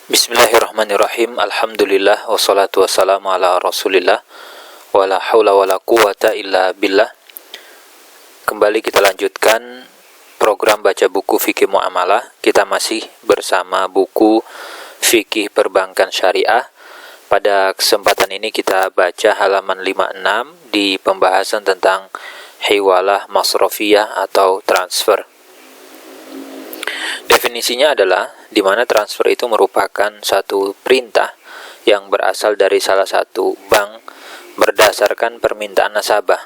Bismillahirrahmanirrahim. Alhamdulillah wassalatu wassalamu ala Rasulillah wala haula wala quwata illa billah. Kembali kita lanjutkan program baca buku fikih muamalah. Kita masih bersama buku fikih perbankan syariah. Pada kesempatan ini kita baca halaman 56 di pembahasan tentang hiwalah masrofiyah atau transfer. Definisinya adalah di mana transfer itu merupakan satu perintah yang berasal dari salah satu bank berdasarkan permintaan nasabah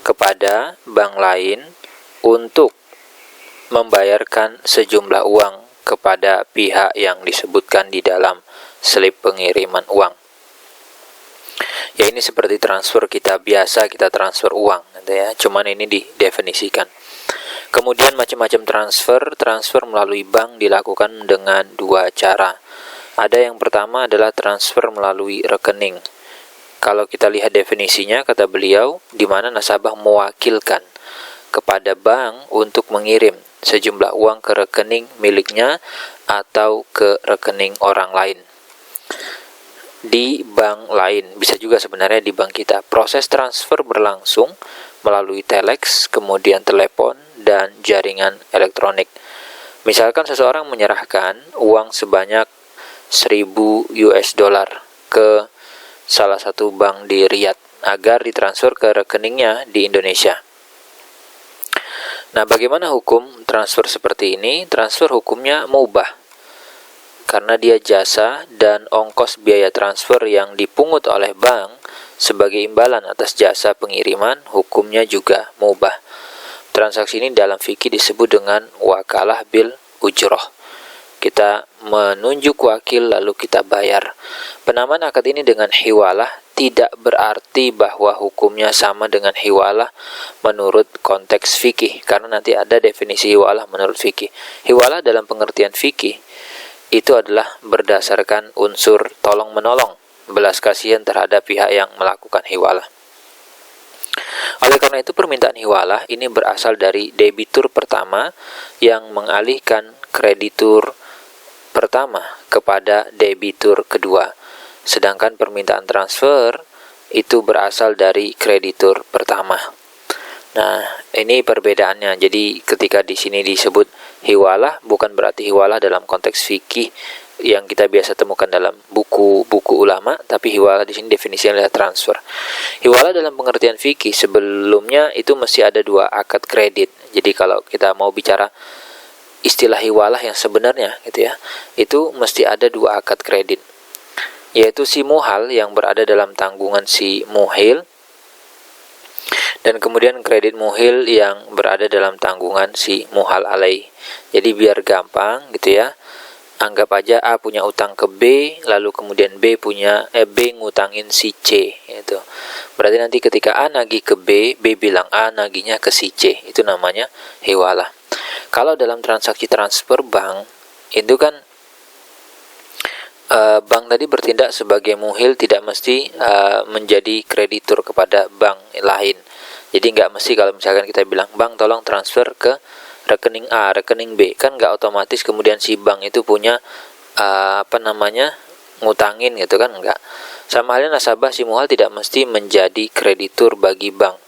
kepada bank lain untuk membayarkan sejumlah uang kepada pihak yang disebutkan di dalam slip pengiriman uang. Ya, ini seperti transfer kita biasa, kita transfer uang gitu ya. Cuman ini didefinisikan. Kemudian macam-macam transfer melalui bank dilakukan dengan dua cara. Ada yang pertama adalah transfer melalui rekening. Kalau kita lihat definisinya, kata beliau, di mana nasabah mewakilkan kepada bank untuk mengirim sejumlah uang ke rekening miliknya atau ke rekening orang lain. Di bank lain, bisa juga sebenarnya di bank kita. Proses transfer berlangsung melalui telex, kemudian telepon, dan jaringan elektronik. Misalkan seseorang menyerahkan uang sebanyak 1.000 US dollar ke salah satu bank di Riyadh agar ditransfer ke rekeningnya di Indonesia. Nah, bagaimana hukum transfer seperti ini? Transfer hukumnya mubah karena dia jasa dan ongkos biaya transfer yang dipungut oleh bank sebagai imbalan atas jasa pengiriman, hukumnya juga mubah. Transaksi ini dalam fikih disebut dengan wakalah bil ujroh. Kita menunjuk wakil lalu kita bayar. Penamaan akad ini dengan hiwalah tidak berarti bahwa hukumnya sama dengan hiwalah menurut konteks fikih, karena nanti ada definisi hiwalah menurut fikih. Hiwalah dalam pengertian fikih itu adalah berdasarkan unsur tolong-menolong, belas kasihan terhadap pihak yang melakukan hiwalah. Oleh karena itu permintaan hiwalah ini berasal dari debitur pertama yang mengalihkan kreditur pertama kepada debitur kedua. Sedangkan permintaan transfer itu berasal dari kreditur pertama. Nah, ini perbedaannya. Jadi ketika di sini disebut hiwalah bukan berarti hiwalah dalam konteks fikih yang kita biasa temukan dalam buku-buku ulama, tapi hiwalah di sini definisinya adalah transfer. Hiwalah dalam pengertian fikih sebelumnya itu mesti ada dua akad kredit. Jadi kalau kita mau bicara istilah hiwalah yang sebenarnya gitu ya, itu mesti ada dua akad kredit, yaitu si muhal yang berada dalam tanggungan si muhil, dan kemudian kredit muhil yang berada dalam tanggungan si muhal alaih. Jadi biar gampang gitu ya, anggap aja A punya utang ke B, lalu kemudian B ngutangin si C gitu. Berarti nanti ketika A nagih ke B, B bilang A nagihnya ke si C. Itu namanya hiwalah. Kalau dalam transaksi transfer bank, itu kan bank tadi bertindak sebagai muhil, tidak mesti menjadi kreditur kepada bank lain. Jadi nggak mesti kalau misalkan kita bilang, bank tolong transfer ke rekening A, rekening B, kan nggak otomatis kemudian si bank itu punya ngutangin gitu kan, nggak. Sama halnya nasabah si muhal tidak mesti menjadi kreditur bagi bank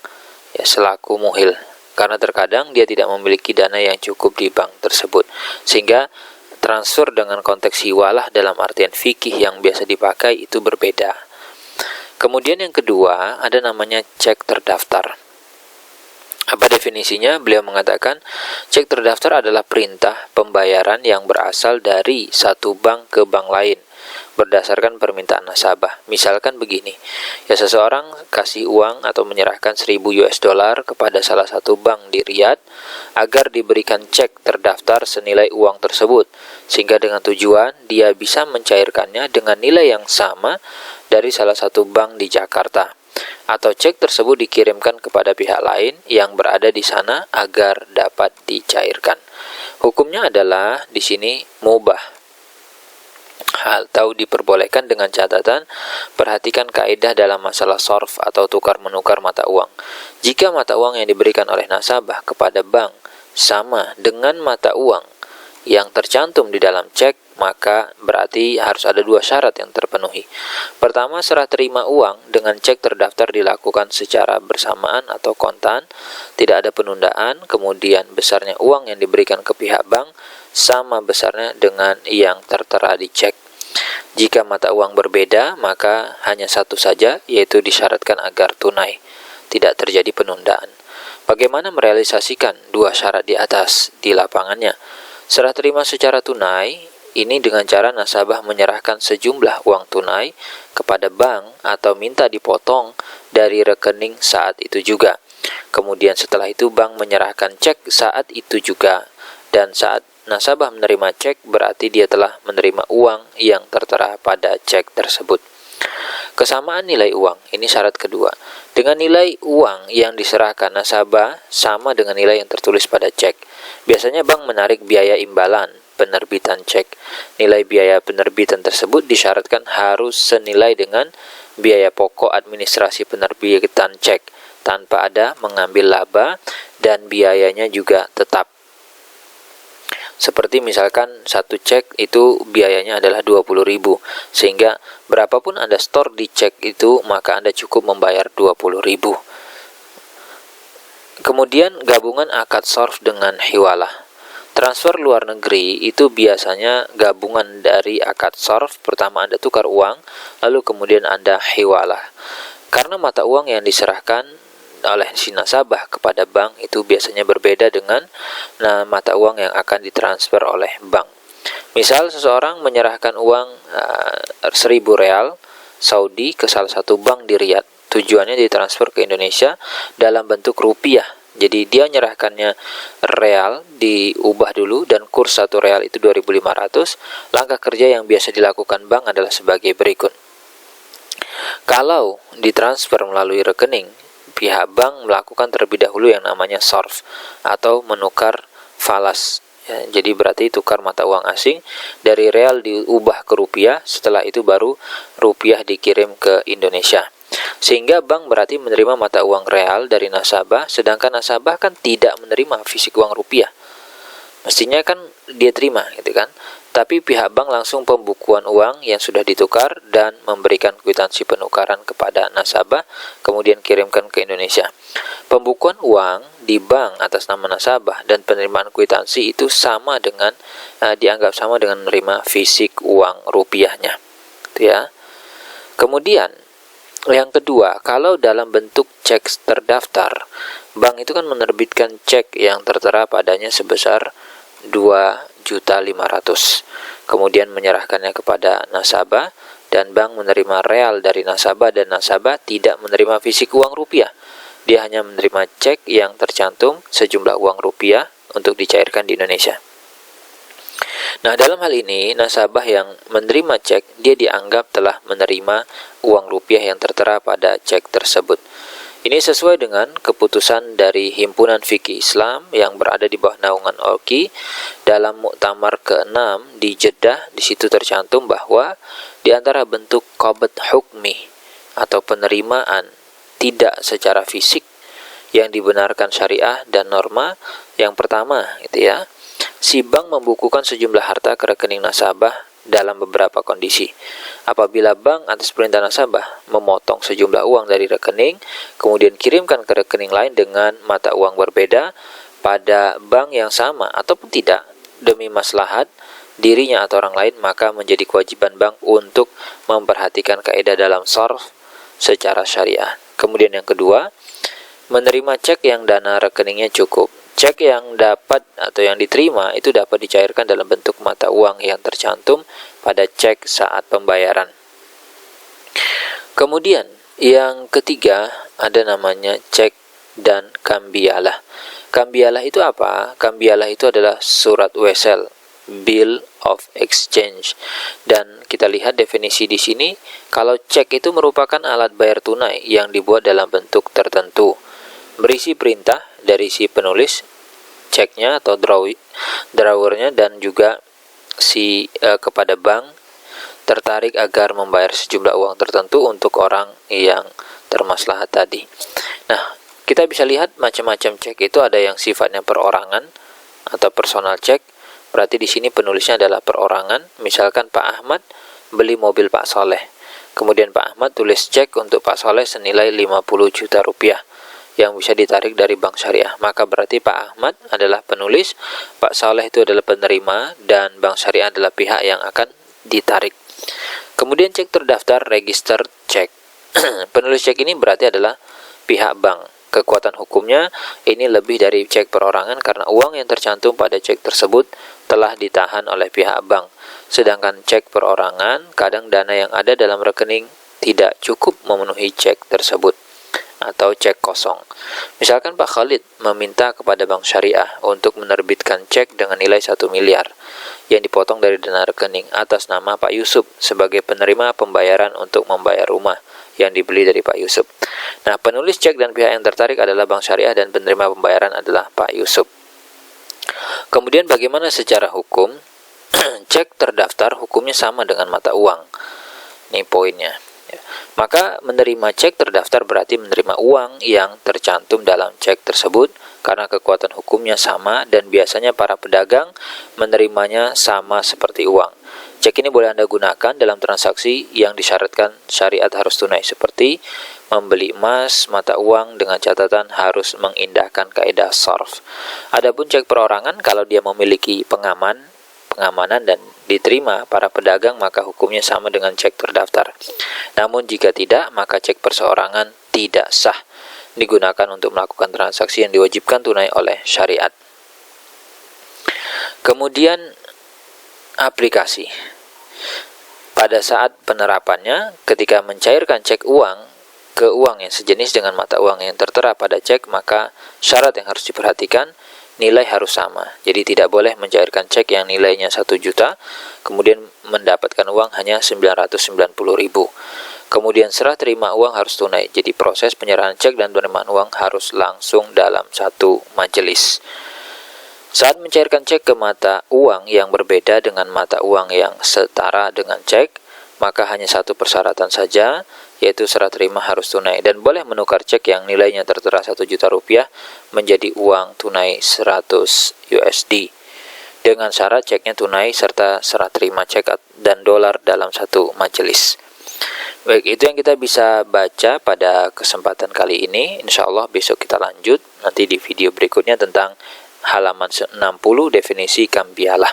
ya selaku muhil, karena terkadang dia tidak memiliki dana yang cukup di bank tersebut. Sehingga transfer dengan konteks hiwalah dalam artian fikih yang biasa dipakai itu berbeda. Kemudian yang kedua ada namanya cek terdaftar. Apa definisinya? Beliau mengatakan cek terdaftar adalah perintah pembayaran yang berasal dari satu bank ke bank lain berdasarkan permintaan nasabah. Misalkan begini, ya seseorang kasih uang atau menyerahkan 1.000 US dollar kepada salah satu bank di Riyadh agar diberikan cek terdaftar senilai uang tersebut, sehingga dengan tujuan dia bisa mencairkannya dengan nilai yang sama dari salah satu bank di Jakarta, atau cek tersebut dikirimkan kepada pihak lain yang berada di sana agar dapat dicairkan. Hukumnya adalah di sini mubah atau diperbolehkan, dengan catatan perhatikan kaidah dalam masalah sorf atau tukar menukar mata uang. Jika mata uang yang diberikan oleh nasabah kepada bank sama dengan mata uang yang tercantum di dalam cek, maka berarti harus ada dua syarat yang terpenuhi. Pertama, serah terima uang dengan cek terdaftar dilakukan secara bersamaan atau kontan, tidak ada penundaan. Kemudian besarnya uang yang diberikan ke pihak bank sama besarnya dengan yang tertera di cek. Jika mata uang berbeda, maka hanya satu saja, yaitu disyaratkan agar tunai, tidak terjadi penundaan. Bagaimana merealisasikan dua syarat di atas di lapangannya? Serah terima secara tunai, ini dengan cara nasabah menyerahkan sejumlah uang tunai kepada bank atau minta dipotong dari rekening saat itu juga. Kemudian setelah itu bank menyerahkan cek saat itu juga. Dan saat nasabah menerima cek, berarti dia telah menerima uang yang tertera pada cek tersebut. Kesamaan nilai uang, ini syarat kedua. Dengan nilai uang yang diserahkan nasabah sama dengan nilai yang tertulis pada cek. Biasanya bank menarik biaya imbalan penerbitan cek. Nilai biaya penerbitan tersebut disyaratkan harus senilai dengan biaya pokok administrasi penerbitan cek tanpa ada mengambil laba, dan biayanya juga tetap. Seperti misalkan satu cek itu biayanya adalah 20.000, sehingga berapapun Anda store di cek itu, maka Anda cukup membayar 20.000. Kemudian gabungan akad sorf dengan hiwalah. Transfer luar negeri itu biasanya gabungan dari akad sorf. Pertama Anda tukar uang, lalu kemudian Anda hiwalah. Karena mata uang yang diserahkan oleh si nasabah kepada bank itu biasanya berbeda dengan mata uang yang akan ditransfer oleh bank. Misal seseorang menyerahkan uang 1.000 real Saudi ke salah satu bank di Riyadh. Tujuannya ditransfer ke Indonesia dalam bentuk rupiah. Jadi dia menyerahkannya real, diubah dulu, dan kurs 1 real itu 2.500. Langkah kerja yang biasa dilakukan bank adalah sebagai berikut. Kalau ditransfer melalui rekening, pihak bank melakukan terlebih dahulu yang namanya sorf atau menukar falas. Ya, jadi berarti tukar mata uang asing dari real diubah ke rupiah, setelah itu baru rupiah dikirim ke Indonesia. Sehingga bank berarti menerima mata uang real dari nasabah, sedangkan nasabah kan tidak menerima fisik uang rupiah. Mestinya kan dia terima gitu kan. Tapi pihak bank langsung pembukuan uang yang sudah ditukar dan memberikan kwitansi penukaran kepada nasabah, kemudian kirimkan ke Indonesia. Pembukuan uang di bank atas nama nasabah dan penerimaan kwitansi itu sama dengan dianggap sama dengan menerima fisik uang rupiahnya. Gitu ya. Kemudian yang kedua, kalau dalam bentuk cek terdaftar, bank itu kan menerbitkan cek yang tertera padanya sebesar 2.500.000, kemudian menyerahkannya kepada nasabah, dan bank menerima real dari nasabah, dan nasabah tidak menerima fisik uang rupiah. Dia hanya menerima cek yang tercantum sejumlah uang rupiah untuk dicairkan di Indonesia. Nah, dalam hal ini nasabah yang menerima cek, dia dianggap telah menerima uang rupiah yang tertera pada cek tersebut. Ini sesuai dengan keputusan dari Himpunan Fikih Islam yang berada di bawah naungan OLKI dalam Muktamar ke-6 di Jeddah. Di situ tercantum bahwa di antara bentuk qabd hukmi atau penerimaan tidak secara fisik yang dibenarkan syariah dan norma, yang pertama gitu ya, si bank membukukan sejumlah harta ke rekening nasabah dalam beberapa kondisi. Apabila bank atas perintah nasabah memotong sejumlah uang dari rekening, kemudian kirimkan ke rekening lain dengan mata uang berbeda pada bank yang sama ataupun tidak, demi maslahat dirinya atau orang lain, maka menjadi kewajiban bank untuk memperhatikan kaidah dalam sorf secara syariah. Kemudian yang kedua, menerima cek yang dana rekeningnya cukup. Cek yang dapat atau yang diterima itu dapat dicairkan dalam bentuk mata uang yang tercantum pada cek saat pembayaran. Kemudian yang ketiga ada namanya cek dan kambialah. Kambialah itu apa? Kambialah itu adalah surat wesel, bill of exchange. Dan kita lihat definisi di sini, kalau cek itu merupakan alat bayar tunai yang dibuat dalam bentuk tertentu, berisi perintah dari si penulis ceknya atau drawernya, dan juga si kepada bank tertarik agar membayar sejumlah uang tertentu untuk orang yang termaslahat tadi. Nah, kita bisa lihat macam-macam cek itu, ada yang sifatnya perorangan atau personal cek, Berarti di sini penulisnya adalah perorangan. Misalkan Pak Ahmad beli mobil Pak Soleh. Kemudian Pak Ahmad tulis cek untuk Pak Soleh senilai 50 juta rupiah yang bisa ditarik dari bank syariah. Maka berarti Pak Ahmad adalah penulis, Pak Soleh itu adalah penerima, dan bank syariah adalah pihak yang akan ditarik. Kemudian cek terdaftar register cek. Penulis cek ini berarti adalah pihak bank. Kekuatan hukumnya ini lebih dari cek perorangan karena uang yang tercantum pada cek tersebut telah ditahan oleh pihak bank. Sedangkan cek perorangan, kadang dana yang ada dalam rekening tidak cukup memenuhi cek tersebut atau cek kosong. Misalkan Pak Khalid meminta kepada bank syariah untuk menerbitkan cek dengan nilai 1 miliar yang dipotong dari dana rekening atas nama Pak Yusuf sebagai penerima pembayaran untuk membayar rumah yang dibeli dari Pak Yusuf. Nah, penulis cek dan pihak yang tertarik adalah bank syariah dan penerima pembayaran adalah Pak Yusuf. Kemudian bagaimana secara hukum? Cek terdaftar hukumnya sama dengan mata uang. Ini poinnya. Maka menerima cek terdaftar berarti menerima uang yang tercantum dalam cek tersebut karena kekuatan hukumnya sama dan biasanya para pedagang menerimanya sama seperti uang. Cek ini boleh Anda gunakan dalam transaksi yang disyaratkan syariat harus tunai seperti membeli emas, mata uang dengan catatan harus mengindahkan kaidah sharf. Adapun cek perorangan kalau dia memiliki pengamanan dan diterima para pedagang maka hukumnya sama dengan cek terdaftar. Namun jika tidak maka cek perseorangan tidak sah digunakan untuk melakukan transaksi yang diwajibkan tunai oleh syariat. Kemudian aplikasi. Pada saat penerapannya, ketika mencairkan cek uang ke uang yang sejenis dengan mata uang yang tertera pada cek, maka syarat yang harus diperhatikan, nilai harus sama. Jadi tidak boleh mencairkan cek yang nilainya 1 juta, kemudian mendapatkan uang hanya 990.000. Kemudian serah terima uang harus tunai. Jadi proses penyerahan cek dan penerimaan uang harus langsung dalam satu majelis. Saat mencairkan cek ke mata uang yang berbeda dengan mata uang yang setara dengan cek, maka hanya satu persyaratan saja, yaitu serah terima harus tunai dan boleh menukar cek yang nilainya tertera 1 juta rupiah menjadi uang tunai 100 USD dengan syarat ceknya tunai serta serah terima cek dan dolar dalam satu majelis. Baik, itu yang kita bisa baca pada kesempatan kali ini. Insya Allah besok kita lanjut nanti di video berikutnya tentang halaman 60 definisi kambialah.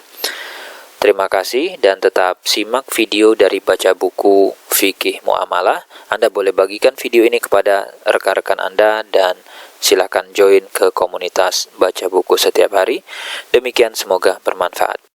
Terima kasih dan tetap simak video dari baca buku fikih muamalah. Anda boleh bagikan video ini kepada rekan-rekan Anda dan silakan join ke komunitas baca buku setiap hari. Demikian, semoga bermanfaat.